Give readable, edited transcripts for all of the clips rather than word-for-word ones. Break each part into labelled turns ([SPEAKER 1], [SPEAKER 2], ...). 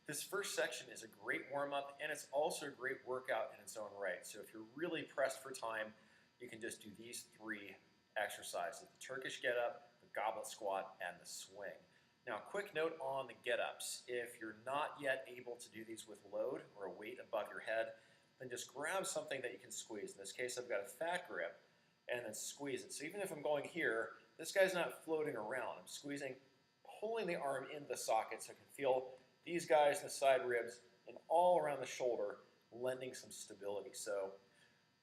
[SPEAKER 1] This first section is a great warm-up, and it's also a great workout in its own right. So if you're really pressed for time, you can just do these 3 exercises: the Turkish Get Up, the Goblet Squat, and the Swing. Now, quick note on the get-ups. If you're not yet able to do these with load or a weight above your head, then just grab something that you can squeeze. In this case, I've got a fat grip, and then squeeze it. So even if I'm going here, this guy's not floating around. I'm squeezing, pulling the arm into the socket so I can feel these guys in the side ribs and all around the shoulder, lending some stability. So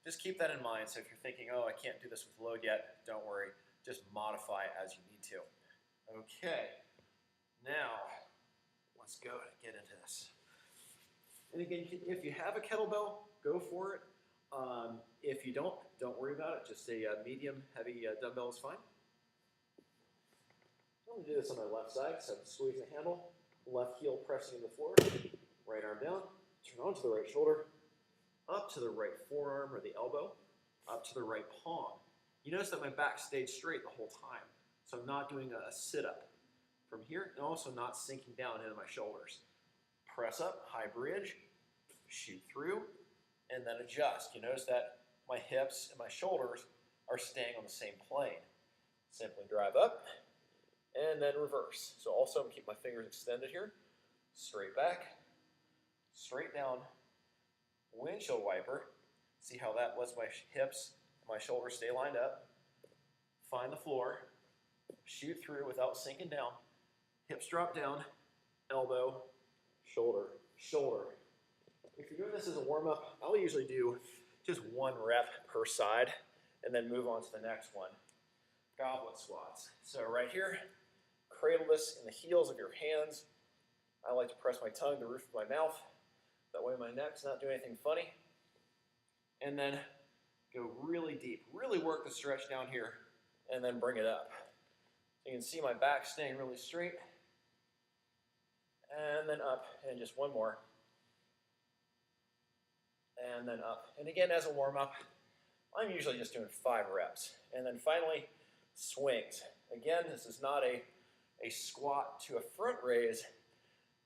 [SPEAKER 1] just keep that in mind. So if you're thinking, oh, I can't do this with load yet, don't worry. Just modify as you need to. Okay, now let's go and get into this. And again, if you have a kettlebell, go for it. If you don't worry about it. Just a medium, heavy dumbbell is fine. I'm going to do this on my left side, so I'm squeezing the handle, left heel pressing into the floor, right arm down, turn onto the right shoulder, up to the right forearm or the elbow, up to the right palm. You notice that my back stayed straight the whole time, so I'm not doing a sit-up from here, and also not sinking down into my shoulders. Press up, high bridge, shoot through, and then adjust. You notice that my hips and my shoulders are staying on the same plane. Simply drive up, and then reverse. So also I'm going to keep my fingers extended here. Straight back, straight down, windshield wiper. See how that lets my hips and my shoulders stay lined up. Find the floor, shoot through without sinking down. Hips drop down, elbow, shoulder, shoulder. If you're doing this as a warm-up, I'll usually do just 1 rep per side and then move on to the next one. Goblet squats. So right here, cradle this in the heels of your hands. I like to press my tongue to the roof of my mouth. That way my neck's not doing anything funny. And then go really deep. Really work the stretch down here and then bring it up. So you can see my back staying really straight. And then up, and just 1 more. And then up. And again, as a warm-up, I'm usually just doing 5 reps. And then finally, swings. Again, this is not a squat to a front raise.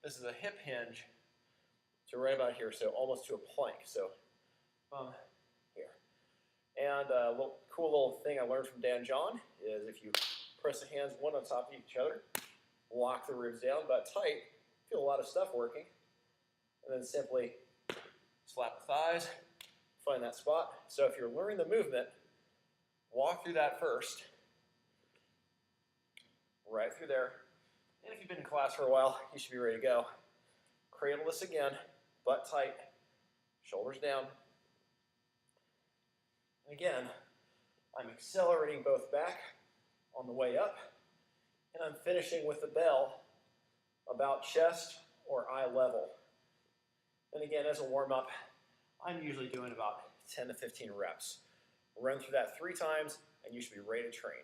[SPEAKER 1] This is a hip hinge to right about here, so almost to a plank. So here. And a cool little thing I learned from Dan John is if you press the hands one on top of each other, lock the ribs down, butt tight, feel a lot of stuff working, and then simply slap the thighs, find that spot. So if you're learning the movement, walk through that first, right through there. And if you've been in class for a while, you should be ready to go. Cradle this again, butt tight, shoulders down. And again, I'm accelerating both back on the way up, and I'm finishing with the bell about chest or eye level. And again, as a warm-up, I'm usually doing about 10 to 15 reps. Run through that 3 times, and you should be ready to train.